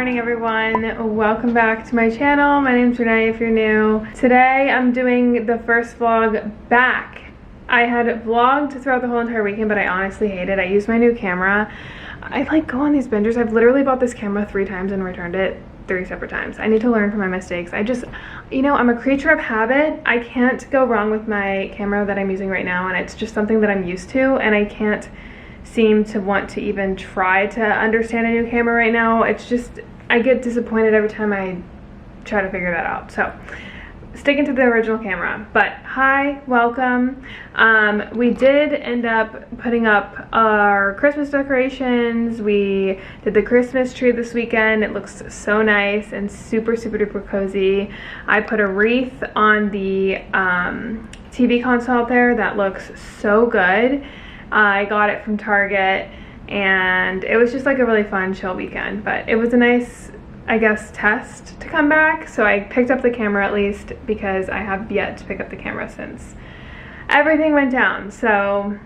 morning everyone, welcome back to my channel. My name's Renee if you're new. Today I'm doing the first vlog back. I had vlogged throughout the whole entire weekend, but I honestly hate it. I used my new camera. I like go on these bingers. I've literally bought this camera 3 times and returned it 3 separate times. I need to learn from my mistakes. I just, you know, I'm a creature of habit. I can't go wrong with my camera that I'm using right now, and it's just something that I'm used to, and I can't seem to want to even try to understand a new camera right now. It's just, I get disappointed every time I try to figure that out. So sticking to the original camera. But hi, welcome. We did end up putting up our Christmas decorations. We did the Christmas tree this weekend. It looks so nice and super duper cozy. I put a wreath on the TV console out there that looks so good. I got it from Target, and it was just like a really fun chill weekend, but it was a nice, I guess, test to come back. So I picked up the camera at least, because I have yet to pick up the camera since everything went down. So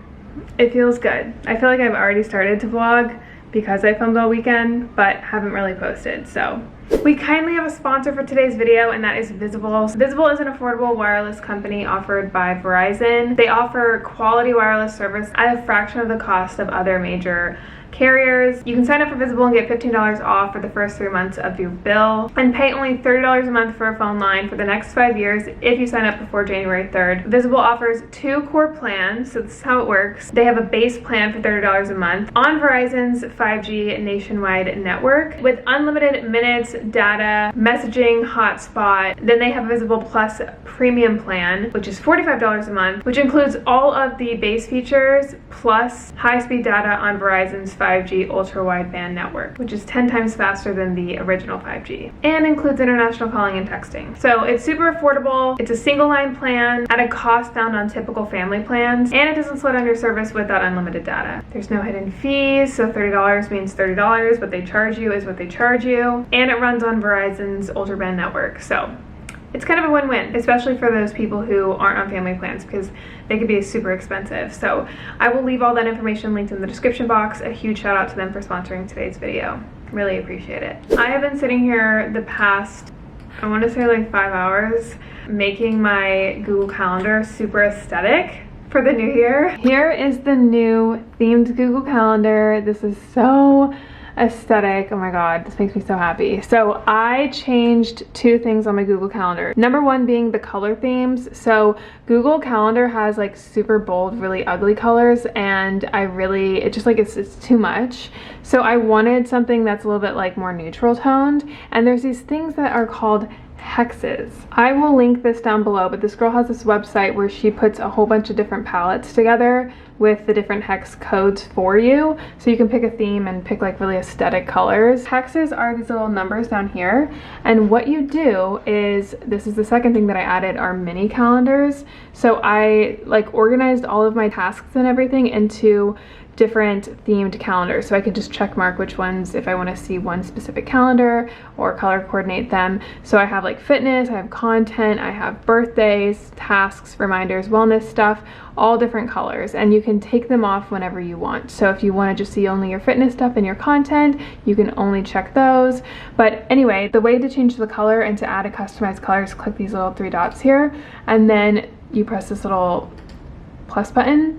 it feels good. I feel like I've already started to vlog because I filmed all weekend, but haven't really posted. So we kindly have a sponsor for today's video, and that is Visible. Visible is an affordable wireless company offered by Verizon. They offer quality wireless service at a fraction of the cost of other major carriers. You can sign up for Visible and get $15 off for the first 3 months of your bill, and pay only $30 a month for a phone line for the next 5 years if you sign up before January 3rd. Visible offers 2 core plans, so this is how it works. They have a base plan for $30 a month on Verizon's 5G nationwide network with unlimited minutes, data, messaging, hotspot. Then they have a Visible Plus premium plan, which is $45 a month, which includes all of the base features plus high-speed data on Verizon's 5G ultra-wideband network, which is 10 times faster than the original 5G, and includes international calling and texting. So it's super affordable. It's a single line plan at a cost found on typical family plans, and it doesn't slow down your service with that unlimited data. There's no hidden fees, so $30 means $30. What they charge you is what they charge you, and it runs on Verizon's ultra-band network. So it's kind of a win-win, especially for those people who aren't on family plans, because they could be super expensive. So I will leave all that information linked in the description box. A huge shout out to them for sponsoring today's video. Really appreciate it. I have been sitting here the past, I want to say like 5 hours, making my Google Calendar super aesthetic for the new year. Here is the new themed Google Calendar. This is so aesthetic. Oh my god, this makes me so happy. So I changed 2 things on my Google Calendar. Number 1 being the color themes. So Google Calendar has like super bold, really ugly colors, and it just like it's too much. So I wanted something that's a little bit like more neutral toned, and there's these things that are called hexes. I will link this down below, but this girl has this website where she puts a whole bunch of different palettes together with the different hex codes for you, so you can pick a theme and pick like really aesthetic colors. Hexes are these little numbers down here, and what you do is, this is the second thing that I added, are mini calendars. So I like organized all of my tasks and everything into different themed calendars, so I could just check mark which ones, if I want to see one specific calendar, or color coordinate them. So I have like fitness, I have content, I have birthdays, tasks, reminders, wellness stuff, all different colors, and you can take them off whenever you want. So if you want to just see only your fitness stuff and your content, you can only check those. But anyway, the way to change the color and to add a customized color is click these little 3 dots here, and then you press this little plus button,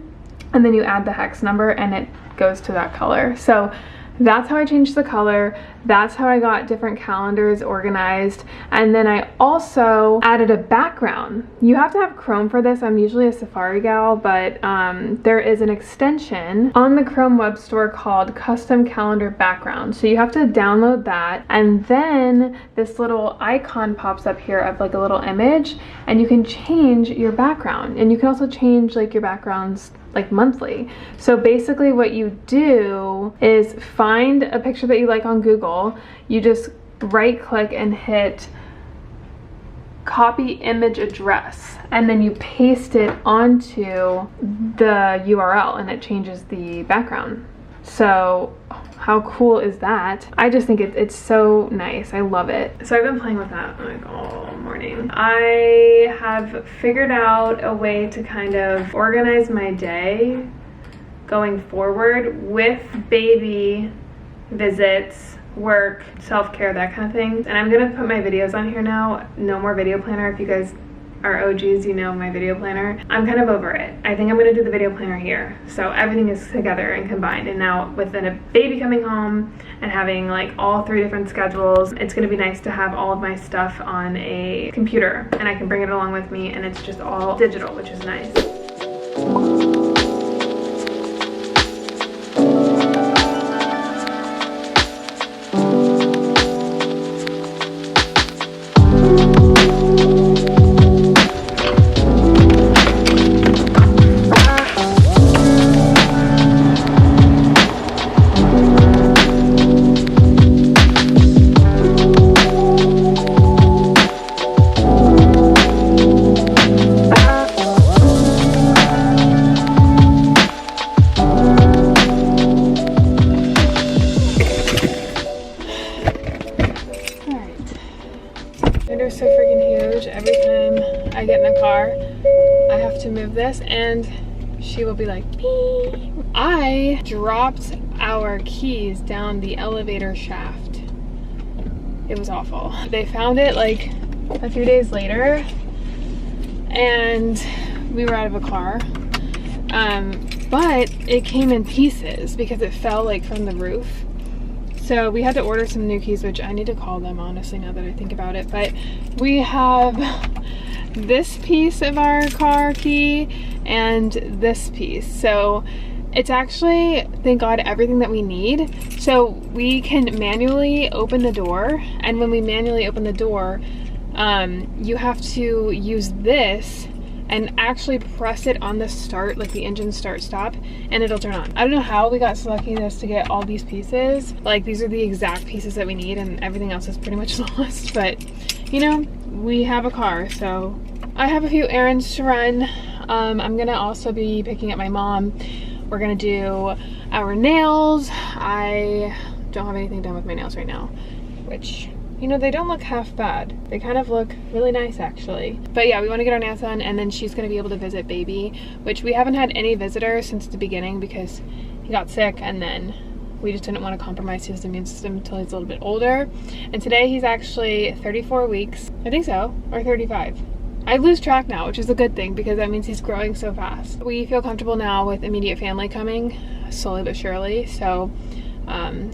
and then you add the hex number and it goes to that color. So that's how I changed the color. That's how I got different calendars organized. And then I also added a background. You have to have Chrome for this. I'm usually a Safari gal, but there is an extension on the Chrome Web Store called Custom Calendar Background. So you have to download that, and then this little icon pops up here of like a little image, and you can change your background. And you can also change like your backgrounds like monthly. So basically what you do is find a picture that you like on Google, you just right click and hit copy image address, and then you paste it onto the URL, and it changes the background. So how cool is that? I just think it's so nice. I love it. So I've been playing with that like all morning. I have figured out a way to kind of organize my day going forward with baby visits work, self-care, that kind of thing. And I'm gonna put my videos on here now. No more video planner. If you guys are OGs, you know my video planner. I'm kind of over it. I think I'm gonna do the video planner here. So everything is together and combined. And now with a baby coming home and having like all 3 different schedules, it's gonna be nice to have all of my stuff on a computer and I can bring it along with me, and it's just all digital, which is nice. They're so freaking huge. Every time I get in the car, I have to move this and she will be like, beep. I dropped our keys down the elevator shaft. It was awful. They found it like a few days later and we were out of a car. But it came in pieces because it fell like from the roof. So we had to order some new keys, which I need to call them honestly now that I think about it. But we have this piece of our car key and this piece. So it's actually, thank God, everything that we need. So we can manually open the door. And when we manually open the door, you have to use this and actually press it on the start, like the engine start stop, and it'll turn on. I don't know how we got so lucky as to get all these pieces. Like, these are the exact pieces that we need and everything else is pretty much lost, but you know, we have a car. So I have a few errands to run. I'm gonna also be picking up my mom. We're gonna do our nails. I don't have anything done with my nails right now, which, you know, they don't look half bad. They kind of look really nice actually. But yeah, we want to get our nails done and then she's going to be able to visit baby, which we haven't had any visitors since the beginning because he got sick and then we just didn't want to compromise his immune system until he's a little bit older. And today he's actually 34 weeks. I think so, or 35. I lose track now, which is a good thing because that means he's growing so fast. We feel comfortable now with immediate family coming, slowly but surely. So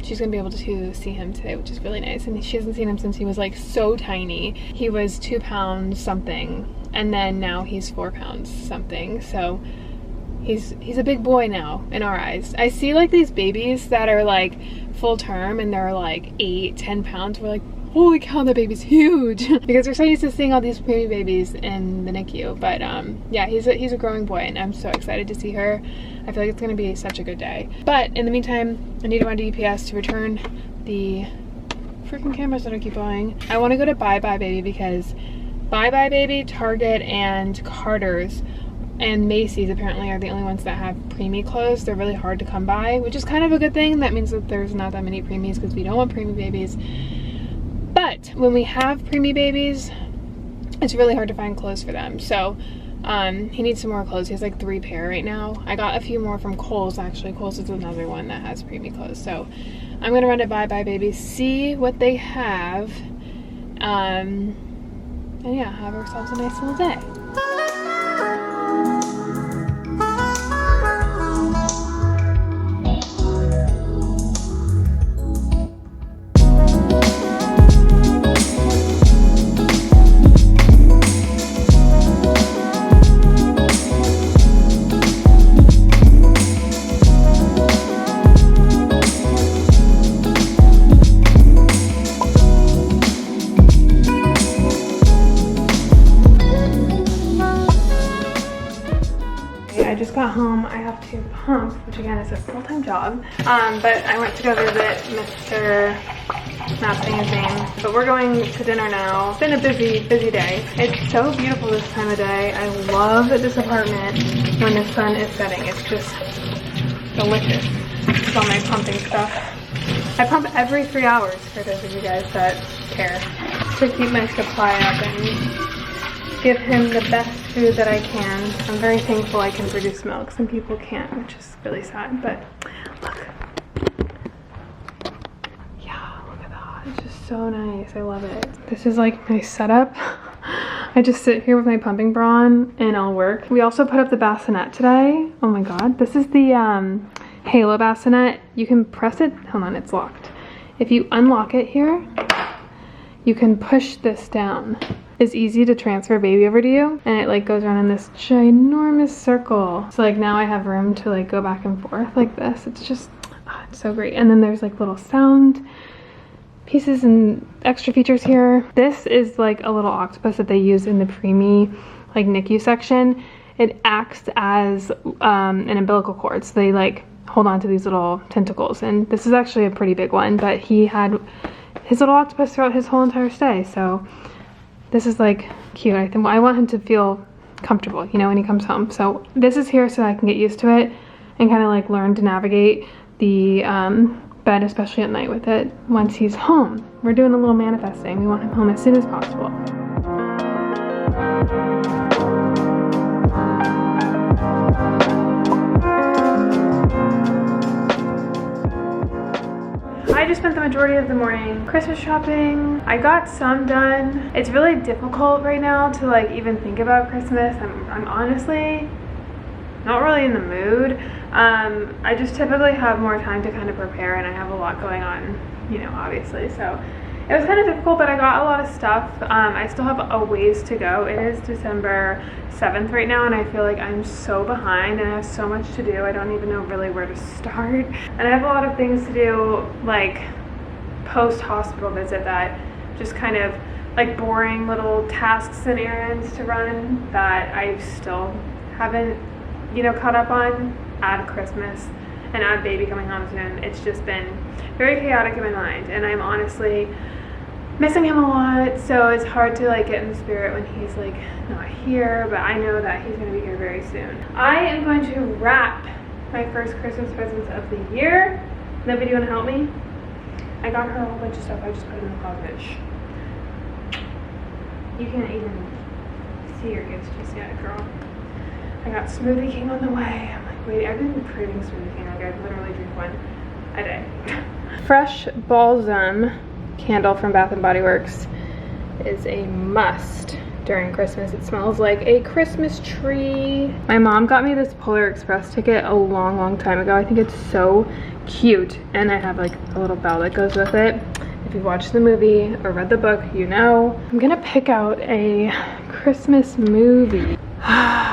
she's gonna be able to see him today, which is really nice. And she hasn't seen him since he was like so tiny. He was 2 pounds something, and then now he's 4 pounds something. So he's a big boy now in our eyes. I see like these babies that are like full term and they're like 8-10 pounds. We're like, holy cow, that baby's huge. Because we're so used to seeing all these baby babies in the NICU. But yeah, he's a growing boy and I'm so excited to see her. I feel like it's gonna be such a good day. But in the meantime, I need to run to UPS to return the freaking cameras that I keep buying. I wanna go to Bye Bye Baby because Bye Bye Baby, Target, and Carter's and Macy's apparently are the only ones that have preemie clothes. They're really hard to come by, which is kind of a good thing. That means that there's not that many preemies because we don't want preemie babies. But when we have preemie babies, it's really hard to find clothes for them. So he needs some more clothes. He has like 3 pair right now. I got a few more from Kohl's actually. Kohl's is another one that has preemie clothes. So I'm gonna run to Bye Bye Baby, see what they have, and yeah, have ourselves a nice little day. Got home. I have to pump, which again is a full-time job, but I went to go visit Mr. not saying his name, but we're going to dinner now. It's been a busy day. It's so beautiful this time of day. I love this apartment when the sun is setting. It's just delicious. It's all my pumping stuff. I pump every 3 hours for those of you guys that care, to keep my supply up and give him the best food that I can. I'm very thankful I can produce milk. Some people can't, which is really sad, but look. Yeah, look so nice. I love it. This is like my setup. I just sit here with my pumping bra on and I'll work. We also put up the bassinet today. Oh my god. This is the Halo bassinet. You can press it. Hold on, it's locked. If you unlock it here, you can push this down. It's easy to transfer baby over to you, and it like goes around in this ginormous circle. So like now I have room to like go back and forth like this. It's just, it's so great. And then there's like little sound pieces and extra features here. This is like a little octopus that they use in the preemie like NICU section. It acts as an umbilical cord. So they like hold on to these little tentacles, and this is actually a pretty big one, but he had his little octopus throughout his whole entire stay. So this is like cute. I want him to feel comfortable, you know, when he comes home. So this is here so I can get used to it and kind of like learn to navigate the bed, especially at night with it once he's home. We're doing a little manifesting. We want him home as soon as possible. I just spent the majority of the morning Christmas shopping. I got some done. It's really difficult right now to like even think about Christmas. I'm honestly not really in the mood. I just typically have more time to kind of prepare, and I have a lot going on, you know, obviously. So it was kind of difficult, but I got a lot of stuff. I still have a ways to go. It is December 7th right now, and I feel like I'm so behind and I have so much to do. I don't even know really where to start. And I have a lot of things to do, like post-hospital visit, that just kind of like boring little tasks and errands to run that I still haven't, you know, caught up on. Add Christmas and add baby coming home soon. It's just been very chaotic in my mind, and I'm honestly missing him a lot, so it's hard to like get in the spirit when he's like not here, but I know that he's going to be here very soon. I am going to wrap my first Christmas presents of the year. Nobody, do you want to help me? I got her a whole bunch of stuff. I just put it in the closet. You can't even see your gifts just yet, girl. I got Smoothie King on the way. I'm like, wait, I've been craving Smoothie King. Like, I literally drink one a day. Fresh Balsam candle from Bath & Body Works is a must during Christmas. It smells like a Christmas tree. My mom got me this Polar Express ticket a long time ago. I think it's so cute, and I have like a little bell that goes with it. If you've watched the movie or read the book, you know. I'm gonna pick out a Christmas movie.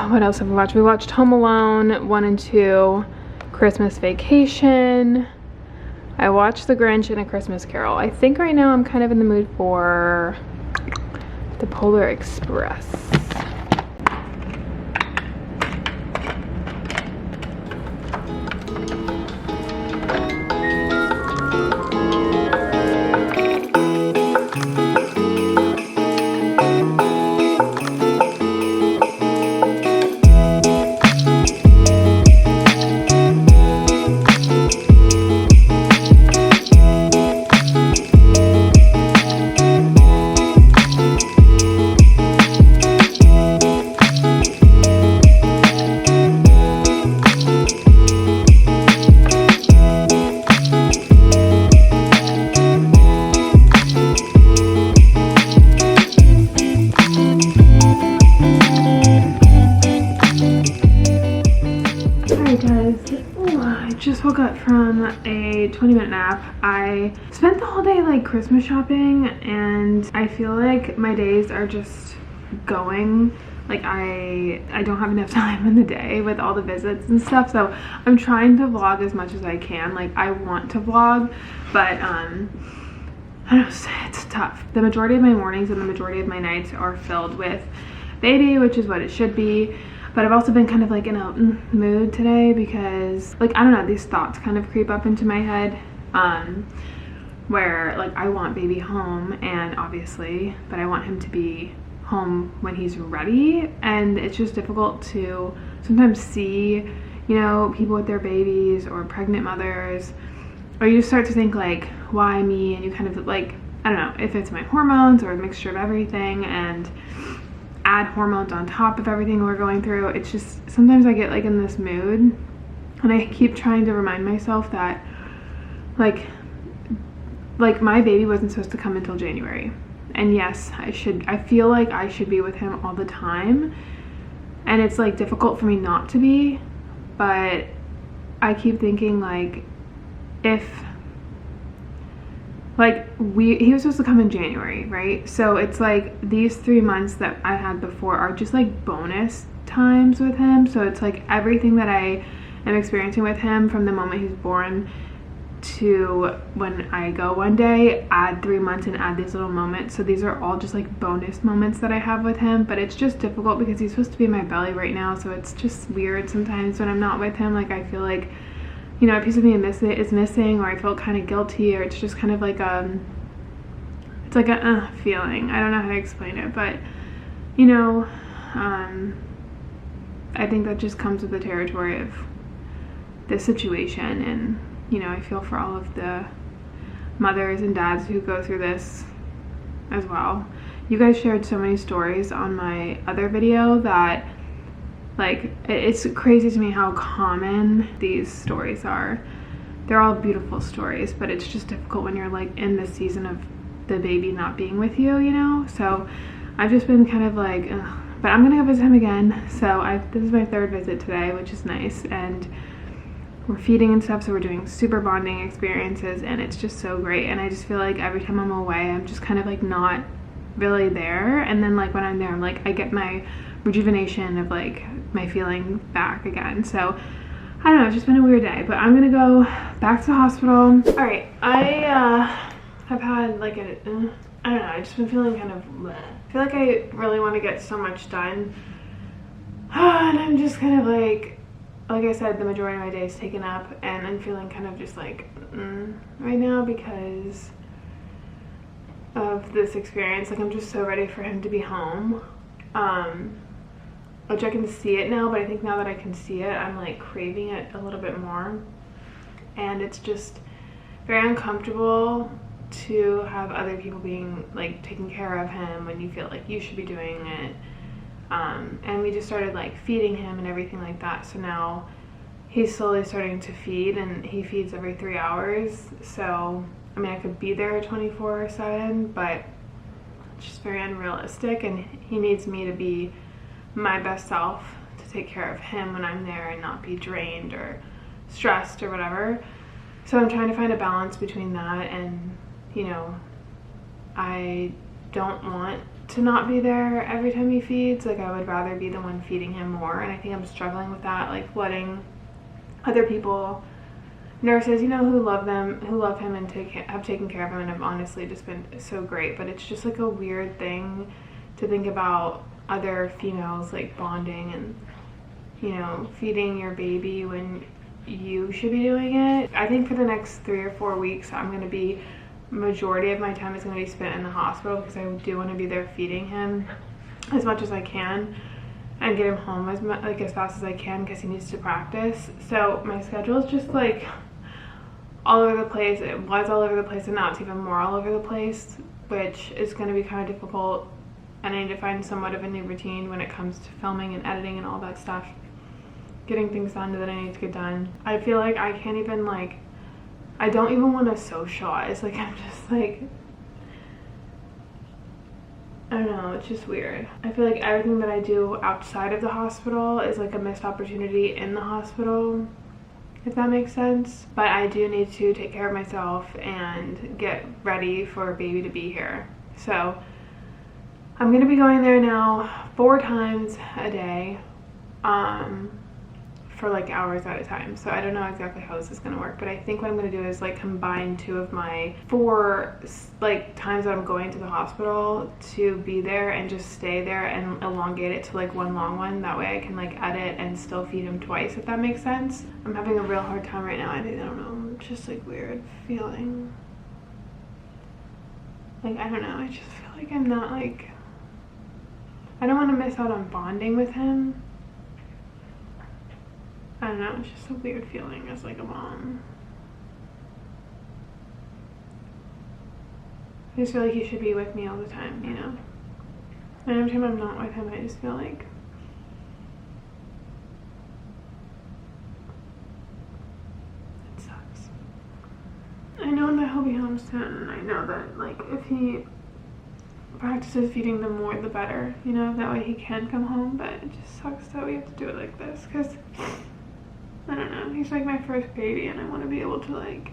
What else have we watched? We watched Home Alone 1 and 2, Christmas Vacation. I watched The Grinch and A Christmas Carol. I think right now I'm kind of in the mood for the Polar Express. Woke up from a 20-minute nap. I spent the whole day like Christmas shopping, and I feel like my days are just going. Like I don't have enough time in the day with all the visits and stuff, so I'm trying to vlog as much as I can. Like I want to vlog, but I don't know, it's tough. The majority of my mornings and the majority of my nights are filled with baby, which is what it should be. But I've also been kind of like in a mood today because, like, I don't know, these thoughts kind of creep up into my head where, like, I want baby home, and obviously, but I want him to be home when he's ready. And it's just difficult to sometimes see, you know, people with their babies or pregnant mothers, or you just start to think, like, why me? And you kind of, like, I don't know, if it's my hormones or a mixture of everything, and add hormones on top of everything we're going through. It's just, sometimes I get like in this mood, and I keep trying to remind myself that, like, like my baby wasn't supposed to come until January. And yes, I feel like I should be with him all the time. And it's like difficult for me not to be, but I keep thinking like if like he was supposed to come in January, right? So it's like these 3 months that I had before are just like bonus times with him. So it's like everything that I am experiencing with him from the moment he's born to when I go one day, add 3 months and add these little moments. So these are all just like bonus moments that I have with him, but it's just difficult because he's supposed to be in my belly right now. So it's just weird sometimes when I'm not with him. Like I feel like, you know, a piece of me is missing, or I feel kind of guilty, or it's just kind of like it's like a feeling. I don't know how to explain it, but you know, I think that just comes with the territory of this situation. And you know, I feel for all of the mothers and dads who go through this as well. You guys shared so many stories on my other video that like it's crazy to me how common these stories are. They're all beautiful stories, but it's just difficult when you're like in the season of the baby not being with you, you know? So I've just been kind of like, ugh. But I'm gonna go visit him again. So this is my 3rd visit today, which is nice. And we're feeding and stuff, so we're doing super bonding experiences, and it's just so great. And I just feel like every time I'm away, I'm just kind of like not really there. And then like when I'm there, I'm like, I get my rejuvenation of like my feeling back again. So I don't know, it's just been a weird day, but I'm gonna go back to the hospital. All right, I have had like I don't know, I've just been feeling kind of bleh. I feel like I really want to get so much done. And I'm just kind of like I said, the majority of my day is taken up, and I'm feeling kind of just like right now because of this experience. Like I'm just so ready for him to be home, which I can see it now, but I think now that I can see it, I'm like craving it a little bit more. And it's just very uncomfortable to have other people being like taking care of him when you feel like you should be doing it. And we just started like feeding him and everything like that. So now he's slowly starting to feed, and he feeds every 3 hours. So, I mean, I could be there 24/7, but it's just very unrealistic. And he needs me to be my best self to take care of him when I'm there and not be drained or stressed or whatever. So I'm trying to find a balance between that and, you know, I don't want to not be there every time he feeds. Like I would rather be the one feeding him more, and I think I'm struggling with that, like letting other people, nurses, you know, who love him and have taken care of him and have honestly just been so great. But it's just like a weird thing to think about other females like bonding and, you know, feeding your baby when you should be doing it. I think for the next 3 or 4 weeks I'm going to be, majority of my time is going to be spent in the hospital because I do want to be there feeding him as much as I can and get him home as fast as I can because he needs to practice. So my schedule is just like all over the place. It was all over the place, and now it's even more all over the place, which is going to be kind of difficult. And I need to find somewhat of a new routine when it comes to filming and editing and all that stuff, getting things done that I need to get done. I feel like I can't even like, I don't even want to socialize. Like I'm just like, I don't know, it's just weird. I feel like everything that I do outside of the hospital is like a missed opportunity in the hospital, if that makes sense. But I do need to take care of myself and get ready for baby to be here. So I'm gonna be going there now 4 times a day for like hours at a time. So I don't know exactly how this is gonna work, but I think what I'm gonna do is like combine 2 of my 4 like times that I'm going to the hospital to be there and just stay there and elongate it to like one long one. That way I can like edit and still feed him twice, if that makes sense. I'm having a real hard time right now. I don't know, it's just like weird feeling. Like, I don't know, I just feel like I'm not like, I don't want to miss out on bonding with him. I don't know, it's just a weird feeling as like a mom. I just feel like he should be with me all the time, you know? And every time I'm not with him, I just feel like it sucks. I know that he'll be home soon, and I know that like if he practices feeding them more, the better, you know, that way he can come home. But it just sucks that we have to do it like this, because I don't know, he's like my first baby, and I want to be able to like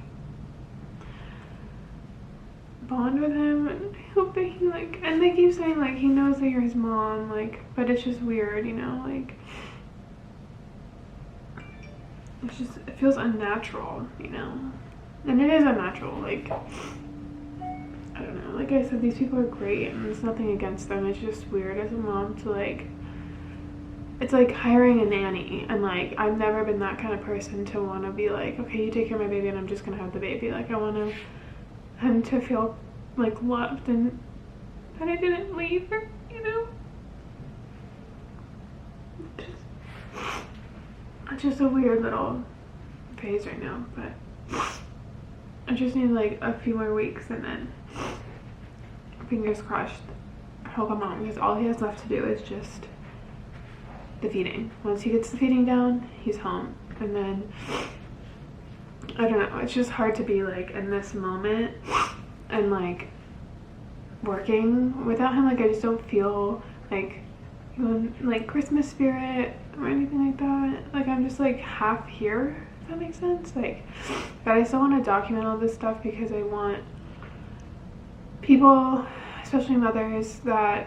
bond with him, and I hope that he like, and they keep saying like he knows that you're his mom, like, but it's just weird, you know, like it's just, it feels unnatural, you know, and it is unnatural. Like, I don't know, like I said, these people are great and there's nothing against them. It's just weird as a mom to like, it's like hiring a nanny, and like I've never been that kind of person to want to be like, okay, you take care of my baby and I'm just gonna have the baby. Like I want him to feel like loved and that I didn't leave her, you know. It's just a weird little phase right now, but I just need like a few more weeks, and then fingers crossed he'll come home, because all he has left to do is just the feeding. Once he gets the feeding down, he's home. And then I don't know, it's just hard to be like in this moment and like working without him. Like I just don't feel like like Christmas spirit or anything like that. Like I'm just like half here, if that makes sense. Like, but I still want to document all this stuff because I want people, especially mothers that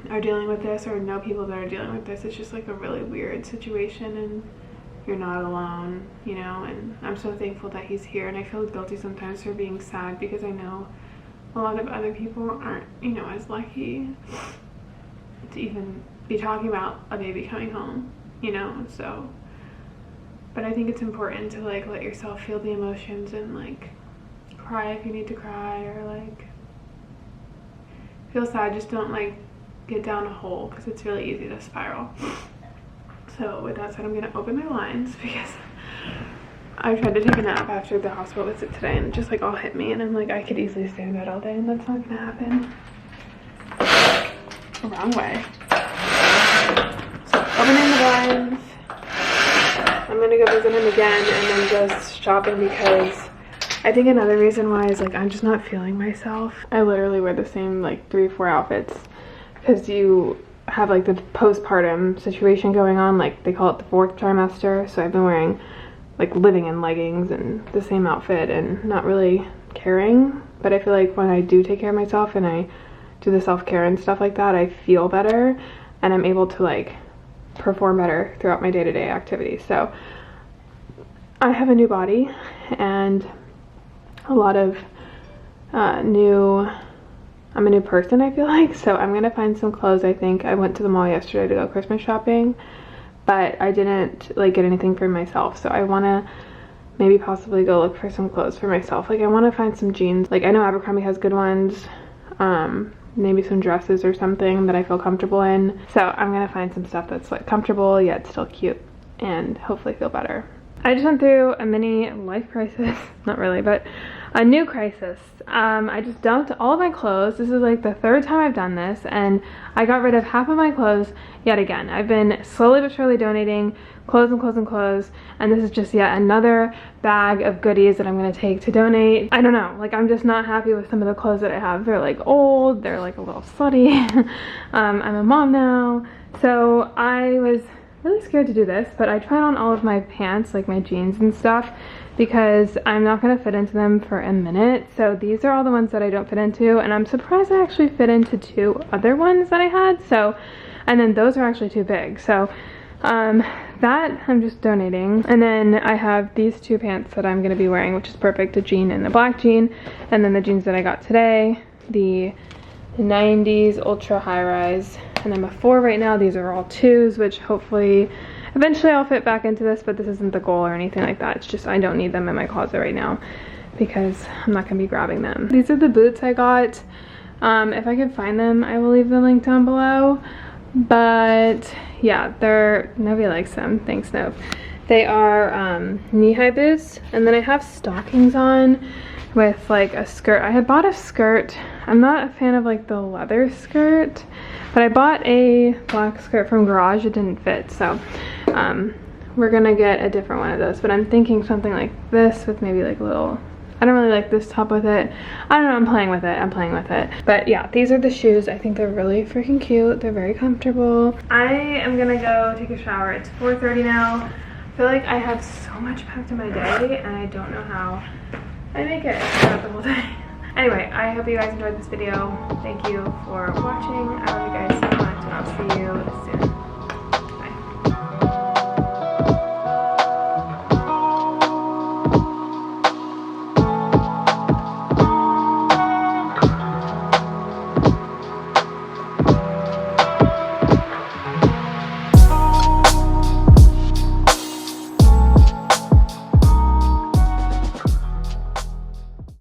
are dealing with this or know people that are dealing with this. It's just like a really weird situation, and you're not alone, you know. And I'm so thankful that he's here, and I feel guilty sometimes for being sad because I know a lot of other people aren't, you know, as lucky to even be talking about a baby coming home, you know. So, but I think it's important to like let yourself feel the emotions and like cry if you need to cry, or like feel sad. Just don't like get down a hole, because it's really easy to spiral. So with that said, I'm gonna open my blinds because I tried to take a nap after the hospital visit today, and it just like all hit me, and I'm like, I could easily stay in bed all day, and that's not gonna happen. The wrong way. So opening the blinds. I'm gonna go visit him again and then just shopping, because I think another reason why is like I'm just not feeling myself. I literally wear the same like 3-4 outfits because you have like the postpartum situation going on, like they call it the 4th trimester. So I've been wearing like living in leggings and the same outfit and not really caring. But I feel like when I do take care of myself and I do the self-care and stuff like that, I feel better and I'm able to like perform better throughout my day-to-day activities. So I have a new body and a lot of I'm a new person, I feel like. So I'm gonna find some clothes. I think I went to the mall yesterday to go Christmas shopping, but I didn't like get anything for myself. So I wanna maybe possibly go look for some clothes for myself. Like I wanna find some jeans. Like I know Abercrombie has good ones. Maybe some dresses or something that I feel comfortable in. So I'm gonna find some stuff that's like comfortable yet still cute and hopefully feel better. I just went through a mini life crisis, not really, but a new crisis. I just dumped all of my clothes. This is like the 3rd time I've done this, and I got rid of half of my clothes yet again. I've been slowly but surely donating clothes and clothes and clothes, and this is just yet another bag of goodies that I'm gonna take to donate. I don't know, like I'm just not happy with some of the clothes that I have. They're like old, they're like a little slutty. I'm a mom now, so I was really scared to do this, but I tried on all of my pants, like my jeans and stuff, because I'm not gonna fit into them for a minute. So these are all the ones that I don't fit into, and I'm surprised I actually fit into 2 other ones that I had. So, and then those are actually too big. So that I'm just donating. And then I have these 2 pants that I'm gonna be wearing, which is perfect, a jean and a black jean. And then the jeans that I got today, the 90s ultra high rise, and I'm a 4 right now. These are all 2s, which hopefully eventually I'll fit back into this, but this isn't the goal or anything like that. It's just I don't need them in my closet right now because I'm not gonna be grabbing them. These are the boots I got. If I can find them, I will leave the link down below. But yeah, nobody likes them. Thanks, Nove. They are knee-high boots, and then I have stockings on with like a skirt. I had bought a skirt. I'm not a fan of like the leather skirt, but I bought a black skirt from Garage. It didn't fit, so we're gonna get a different one of those. But I'm thinking something like this with maybe like a little, I don't really like this top with it. I don't know, I'm playing with it. But yeah, these are the shoes. I think they're really freaking cute. They're very comfortable. I am gonna go take a shower. It's 4:30 now. I feel like I have so much packed in my day and I don't know how I make it throughout the whole day. Anyway, I hope you guys enjoyed this video. Thank you for watching. I love you guys so much and I'll see you soon.